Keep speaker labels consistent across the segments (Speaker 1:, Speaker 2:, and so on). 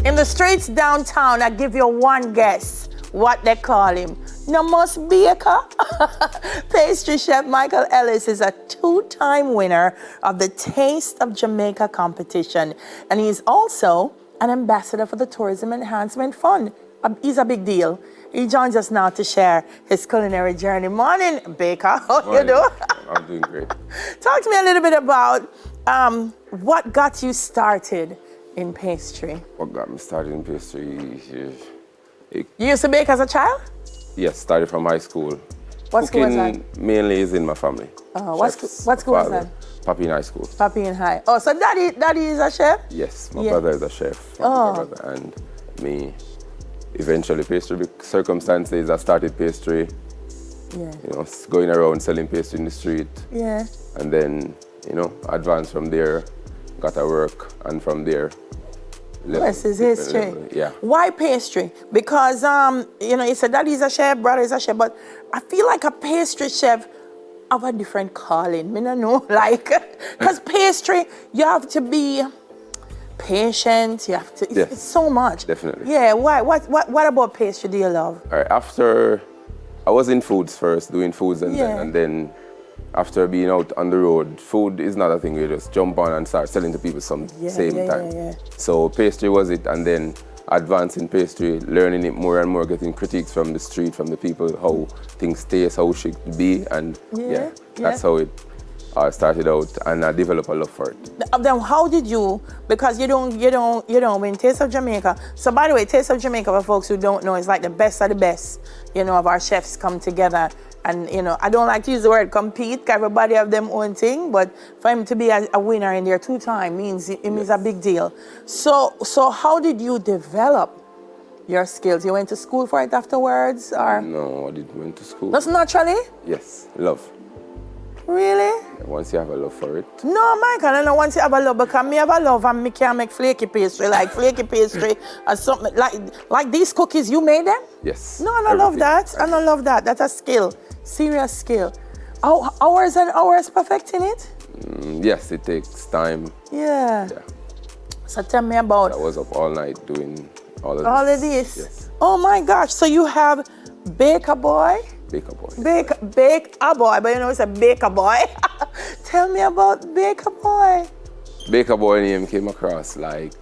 Speaker 1: In the streets downtown, I give you one guess what they call him. No most baker. Pastry chef Michael Ellis is a two-time winner of the Taste of Jamaica competition. And he's also an ambassador for the Tourism Enhancement Fund. He's a big deal. He joins us now to share his culinary journey. Morning, Baker. How you doing?
Speaker 2: I'm doing great.
Speaker 1: Talk to me a little bit about what got you started in pastry.
Speaker 2: What got me started in pastry?
Speaker 1: You used to bake as a child?
Speaker 2: Yes, started from high school.
Speaker 1: What school was that?
Speaker 2: Mainly is in my family.
Speaker 1: What school was that?
Speaker 2: Papi in high school.
Speaker 1: Papi in high. Oh, so daddy is a chef?
Speaker 2: Yes, my brother is a chef. My brother and me. Eventually, pastry circumstances, I started pastry.
Speaker 1: Yeah.
Speaker 2: You know, going around selling pastry in the street.
Speaker 1: Yeah.
Speaker 2: And then, you know, advanced from there, got a work, and from there.
Speaker 1: This is history.
Speaker 2: Yeah.
Speaker 1: Why pastry? Because you know, you said daddy is a chef, brother is a chef, but I feel like a pastry chef have a different calling. I don't know, like, because pastry, you have to be patient. You have to. It's so much.
Speaker 2: Definitely.
Speaker 1: Yeah. Why? What about pastry do you love?
Speaker 2: All right. After I was in foods first, doing foods, and then after being out on the road, food is not a thing you just jump on and start selling to people same time.
Speaker 1: Yeah.
Speaker 2: So pastry was it, and then advancing pastry, learning it more and more, getting critiques from the street, from the people, how things taste, how it should be, and that's how it started out, and I developed a love for it.
Speaker 1: Then how did you? Because you don't win Taste of Jamaica. So by the way, Taste of Jamaica, for folks who don't know, is like the best of the best. You know, of our chefs come together. And, you know, I don't like to use the word compete, because everybody have them own thing, but for him to be a winner in there two-time means a big deal. So how did you develop your skills? You went to school for it afterwards, or?
Speaker 2: No, I didn't went to school.
Speaker 1: That's naturally?
Speaker 2: Yes, love.
Speaker 1: Really?
Speaker 2: Once you have a love for it.
Speaker 1: No, Michael, I know once you have a love, because me have a love and me can make flaky pastry, like flaky pastry or something, like these cookies, you made them?
Speaker 2: Yes.
Speaker 1: No, I don't love that. I don't love that. That's a skill. Serious skill. Hours and hours perfecting it?
Speaker 2: Yes, it takes time.
Speaker 1: Yeah. So tell me about...
Speaker 2: I was up all night doing all
Speaker 1: of this.
Speaker 2: Yes.
Speaker 1: Oh my gosh, so you have Baker Boy?
Speaker 2: Baker Boy.
Speaker 1: Bake a boy, but you know it's a Baker Boy. Tell me about Baker Boy.
Speaker 2: Baker Boy name came across like,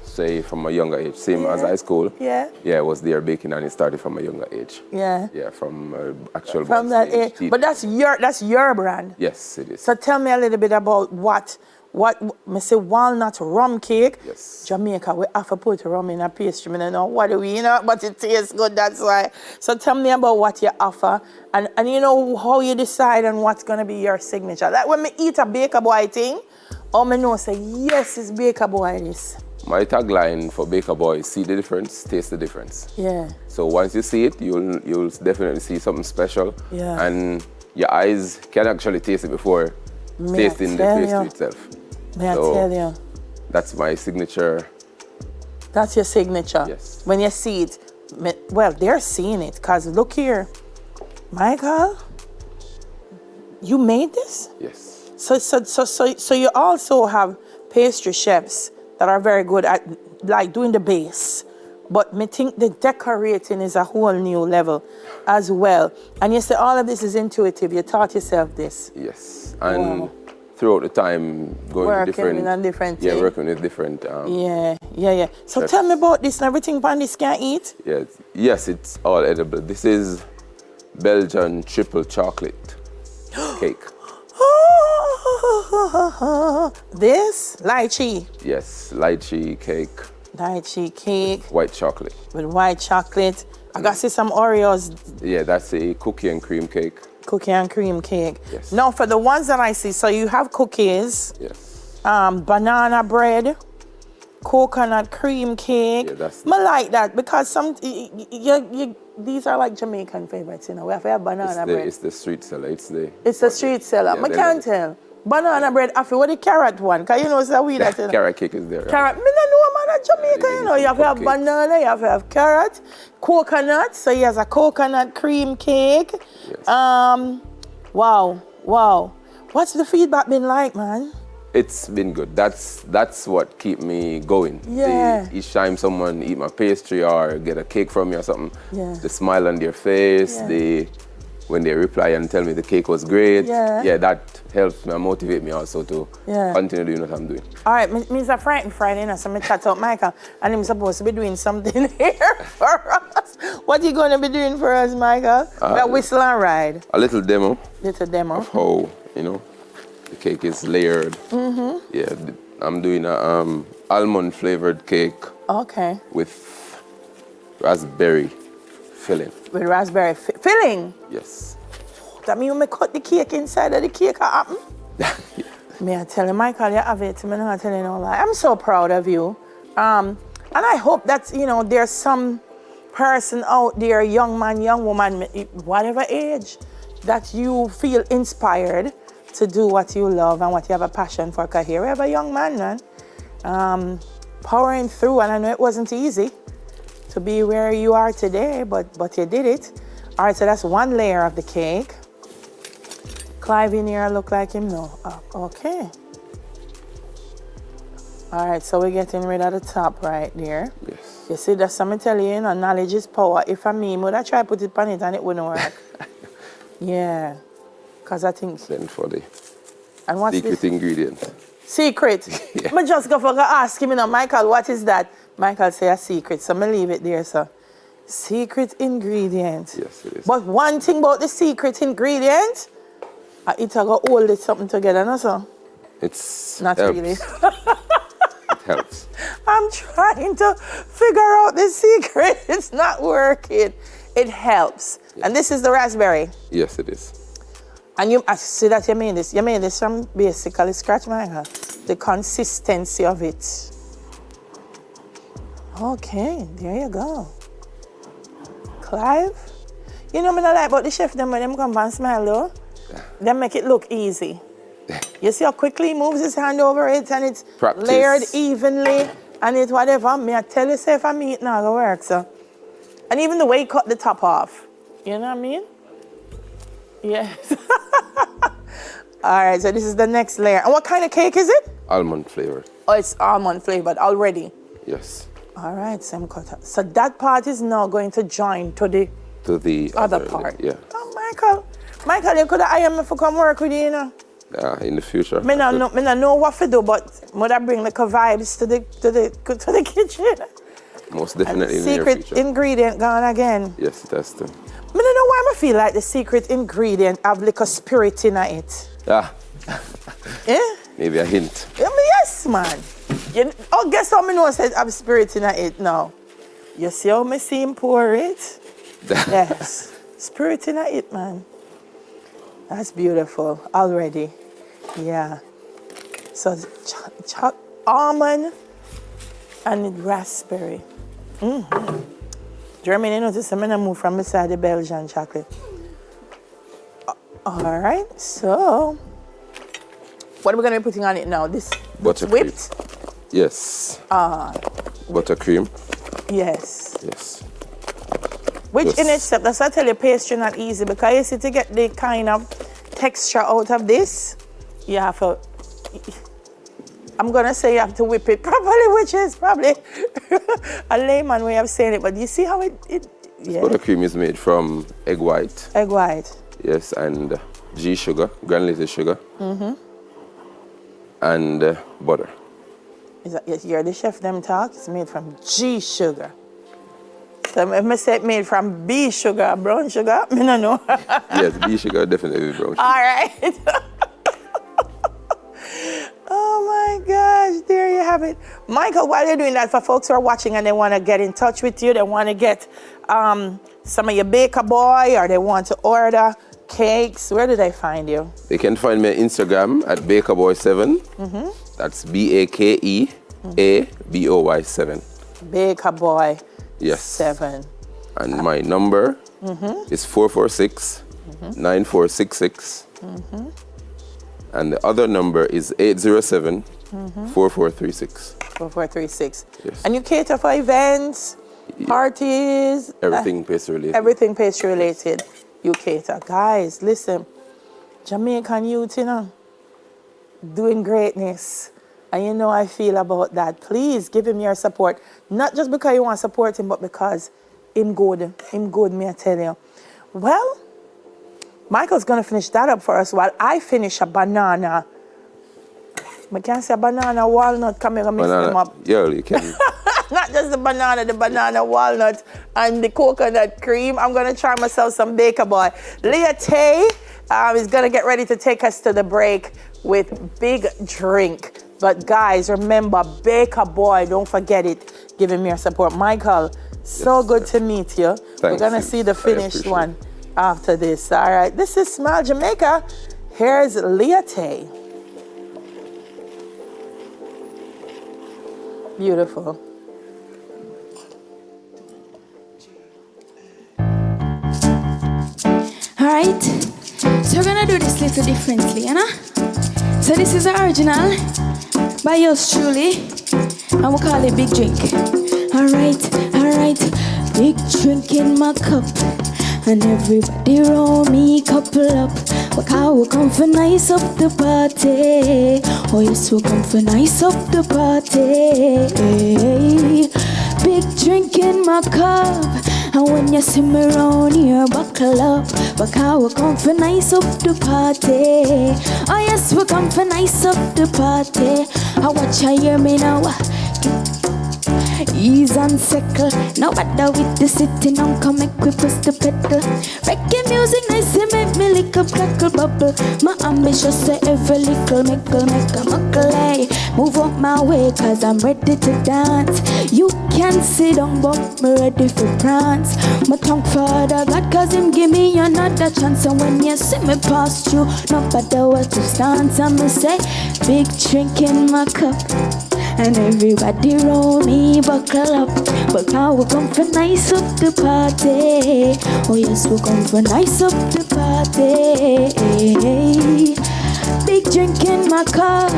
Speaker 2: say from a younger age, same as high school.
Speaker 1: Yeah.
Speaker 2: Yeah, I was there baking and it started from a younger age.
Speaker 1: Yeah.
Speaker 2: Yeah, from actual.
Speaker 1: From that age. But that's your brand.
Speaker 2: Yes, it is.
Speaker 1: So tell me a little bit about what me say walnut rum cake.
Speaker 2: Yes.
Speaker 1: Jamaica, we have to put rum in a pastry. I don't know what do we, you know, but it tastes good, that's why. So tell me about what you offer and you know how you decide on what's gonna be your signature. Like when me eat a Baker Boy thing, all me know say, yes, it's Baker Boy this.
Speaker 2: My tagline for Baker Boy is see the difference, taste the difference.
Speaker 1: Yeah.
Speaker 2: So once you see it, you'll definitely see something special.
Speaker 1: Yeah.
Speaker 2: And your eyes can actually taste it before tasting the pastry itself.
Speaker 1: May I tell you?
Speaker 2: That's my signature.
Speaker 1: That's your signature?
Speaker 2: Yes.
Speaker 1: When you see it, well, they're seeing it, because look here. Michael, you made this?
Speaker 2: Yes.
Speaker 1: So you also have pastry chefs that are very good at like doing the base. But me think the decorating is a whole new level as well. And you say all of this is intuitive. You taught yourself this.
Speaker 2: Yes. And throughout the time, going to different
Speaker 1: thing.
Speaker 2: Working with different.
Speaker 1: So tell me about this and everything on this can eat?
Speaker 2: Yes, it's all edible. This is Belgian triple chocolate cake.
Speaker 1: This? Lychee?
Speaker 2: Yes, lychee cake.
Speaker 1: Lychee cake.
Speaker 2: White chocolate.
Speaker 1: With white chocolate. I got to see some Oreos.
Speaker 2: Yeah, that's a cookie and cream cake.
Speaker 1: Cookie and cream cake.
Speaker 2: Yes.
Speaker 1: Now for the ones that I see, so you have cookies.
Speaker 2: Yes.
Speaker 1: Banana bread. Coconut cream cake.
Speaker 2: Yeah, that's...
Speaker 1: I like that because these are like Jamaican favorites, you know. We have to have banana bread.
Speaker 2: It's the street seller. It's
Speaker 1: the street seller. I can't tell. Banana bread, after what the carrot one? Because you know it's a weed that, you know.
Speaker 2: Carrot cake is there.
Speaker 1: Carrot, me don't know, man, at Jamaica, you know. You have to have banana, you have to have carrot, coconut. So he has a coconut cream cake.
Speaker 2: Yes.
Speaker 1: Wow. What's the feedback been like, man?
Speaker 2: It's been good. That's what keep me going.
Speaker 1: Yeah.
Speaker 2: Each time someone eat my pastry or get a cake from me or something,
Speaker 1: Yeah.
Speaker 2: the smile on their face,
Speaker 1: Yeah.
Speaker 2: when they reply and tell me the cake was great,
Speaker 1: Yeah.
Speaker 2: that helps me and motivate me also to continue doing what I'm doing.
Speaker 1: All right, me's a Friday, so I chat out Michael, and I'm supposed to be doing something here for us. What are you going to be doing for us, Michael? That whistle and ride.
Speaker 2: A little demo.
Speaker 1: Little demo.
Speaker 2: Of how, the cake is layered. Mm-hmm. Yeah, I'm doing a almond flavored cake.
Speaker 1: Okay.
Speaker 2: With raspberry filling.
Speaker 1: With raspberry filling?
Speaker 2: Yes.
Speaker 1: That means you may cut the cake inside of the cake happen?
Speaker 2: Yeah.
Speaker 1: May I tell you, Michael, you have it. I'm not telling you no lie. I'm so proud of you. And I hope that, there's some person out there, young man, young woman, whatever age, that you feel inspired to do what you love and what you have a passion for. Because here we have a young man, powering through, and I know it wasn't easy to be where you are today, but you did it. All right, so that's one layer of the cake. Clive in here look like him now. Oh, okay. All right, so we're getting rid of the top right there.
Speaker 2: Yes.
Speaker 1: You see, that's something tell you, knowledge is power. If I mean, would I try to put it on it and it wouldn't work? Yeah, because I think...
Speaker 2: Then for the
Speaker 1: and
Speaker 2: secret ingredient.
Speaker 1: Secret?
Speaker 2: Yeah.
Speaker 1: I just go ask him, Michael, what is that? Michael say a secret, so I leave it there, so. Secret ingredient.
Speaker 2: Yes, it is.
Speaker 1: But one thing about the secret ingredient, it's going to hold it something together, no, so?
Speaker 2: It's
Speaker 1: not
Speaker 2: helps.
Speaker 1: really.
Speaker 2: It helps.
Speaker 1: I'm trying to figure out the secret. It's not working. It helps. Yeah. And this is the raspberry.
Speaker 2: Yes, it is.
Speaker 1: And I see that you made this. You made this from basically scratch, Michael. The consistency of it. Okay, there you go. Clive, I don't like about the chef them when them come and smile though. They make it look easy. You see how quickly he moves his hand over it and it's layered evenly and it's whatever. Me I tell you, say if I meet now, it'll work, so. And even the way he cut the top off. You know what I mean? Yes. All right, so this is the next layer. And what kind of cake is it?
Speaker 2: Almond flavored.
Speaker 1: Oh, it's almond flavored already.
Speaker 2: Yes.
Speaker 1: All right, same cut. So that part is now going to join to the other part.
Speaker 2: Yeah.
Speaker 1: Oh, Michael, you could have hired me to come work with you,
Speaker 2: Yeah, in the future.
Speaker 1: I don't know what to do, but would I bring like vibes to the kitchen?
Speaker 2: Most definitely in the
Speaker 1: secret
Speaker 2: near future.
Speaker 1: Ingredient gone again.
Speaker 2: Yes, it has to.
Speaker 1: I don't know why I feel like the secret ingredient have like a spirit in it.
Speaker 2: Yeah.
Speaker 1: Yeah?
Speaker 2: Maybe a hint.
Speaker 1: Yes, man. Guess how I know said have spirit in it now? You see how I see him pour it? Yes. Spirit in it, man. That's beautiful already. Yeah. So almond and raspberry. Mm-hmm. Germany notice I'm gonna move from beside the Belgian chocolate. All right, so what are we gonna be putting on it now? This
Speaker 2: buttercream.
Speaker 1: Whipped?
Speaker 2: Yes. Buttercream.
Speaker 1: Yes.
Speaker 2: Yes.
Speaker 1: Which in itself, that's why I tell you pastry not easy, because you see to get the kind of texture out of this, you have to, I'm gonna say you have to whip it properly, which is probably a layman way of saying it, but you see how it yeah.
Speaker 2: Buttercream is made from egg white.
Speaker 1: Egg white.
Speaker 2: Yes, and G sugar, granulated sugar. Mm-hmm. And butter.
Speaker 1: Yes, you're the chef them talk, it's made from G sugar. So if I say made from B sugar, brown sugar, I don't know.
Speaker 2: Yes, B sugar definitely brown sugar.
Speaker 1: All right. Oh my gosh, there you have it. Michael, while you're doing that, for folks who are watching and they want to get in touch with you, they want to get some of your Baker Boy, or they want to order cakes, where do they find you?
Speaker 2: They can find me on Instagram at bakerboy7. Mm-hmm. That's BAKEABOY7.
Speaker 1: Baker Boy.
Speaker 2: Yes.
Speaker 1: 7.
Speaker 2: And my number is 446-9466. Mm-hmm. And the other number is 807-4436.
Speaker 1: 4436.
Speaker 2: Yes.
Speaker 1: And you cater for events, parties?
Speaker 2: Everything pastry related.
Speaker 1: Everything pastry related. You cater. Guys, listen. Jamaican youth, doing greatness. And you know how I feel about that. Please give him your support. Not just because you want to support him, but because him good. Him good, me I tell you. Well, Michael's going to finish that up for us while I finish a banana. I can't say banana walnut. Come here and mix them up.
Speaker 2: Yeah, you can.
Speaker 1: Not just the banana walnut and the coconut cream. I'm going to try myself some Baker Boy. Leah Tay is going to get ready to take us to the break with Big Drink. But guys, remember, Baker Boy, don't forget it. Give him your support. Michael, so good to meet you. We're going to see the finished one after this. All right, this is Smile Jamaica. Here's Leah Tay. Beautiful.
Speaker 3: Alright, so we're gonna do this little differently, you know? So this is the original by yours truly, and we'll call it Big Drink. Alright, big drink in my cup, and everybody roll me couple up. Because we come for nice up the party. Oh yes, we come for nice up the party. Big drink in my cup, and when you see me round here, buckle up. Because we come for nice up the party. Oh yes, we come for nice up the party. I watch you hear me now. Ease and circle, now bother with the sitting on, come make we press the pedal. Reggae music nice, it make me lick up, crackle, bubble. My ambitious say every little make a muckle, hey. Move up my way, cause I'm ready to dance. You can sit down, but me ready for prance. My tongue father God, cause him give me another chance. And when you see me pass through, no matter what you stance, I'ma say, big drink in my cup, and everybody roll me buckle up. But now we come for nice up the party. Oh yes, we come for nice up the party. Big drink in my cup,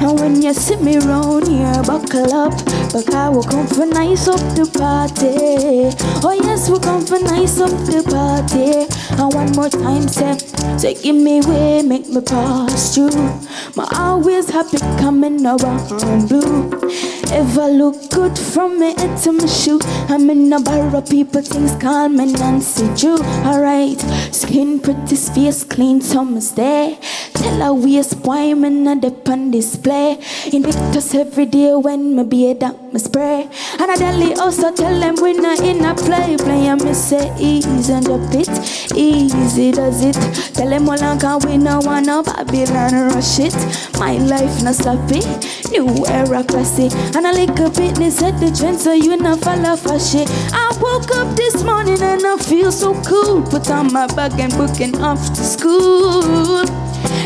Speaker 3: and when you see me round here, buckle up. But now we come for nice up the party. Oh yes, we come for nice up the party. And one more time say give me way, make me pass through. My always happy coming around blue. Ever look good from me head to my shoe. I'm in a bar of people, things call me Nancy Drew. Alright, skin pretty, face clean, summer's there. Tell her waist boy, me not dip on display. Invictus every day when me beard up my spray. And I daily also tell them we not in a play. And me say easy and up it, easy does it. Tell them all I can we no want no Babylon rush it. My life not sloppy, new era classy. And I like a fitness set the trend so you not follow fashion. I woke up this morning and I feel so cool. Put on my bag and booking off to school.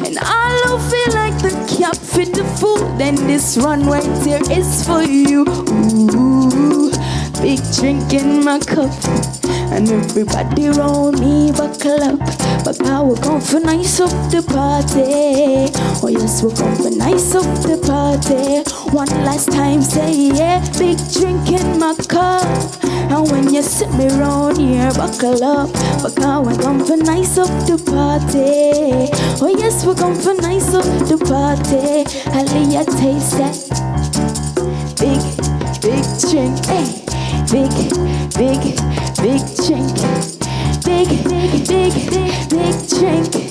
Speaker 3: And I don't feel like the cap fit the food. Then this run right here is for you. Ooh, big drink in my cup, and everybody round me buckle up. But now we're going for nice up the party. Oh yes, we're going for nice up the party. One last time say yeah, big drink in my cup. And when you sit me round here, buckle up. But now we're going for nice up the party. Oh yes, we're going for nice up the party. I'll let you taste that big drink, hey. Big drink. Big drink.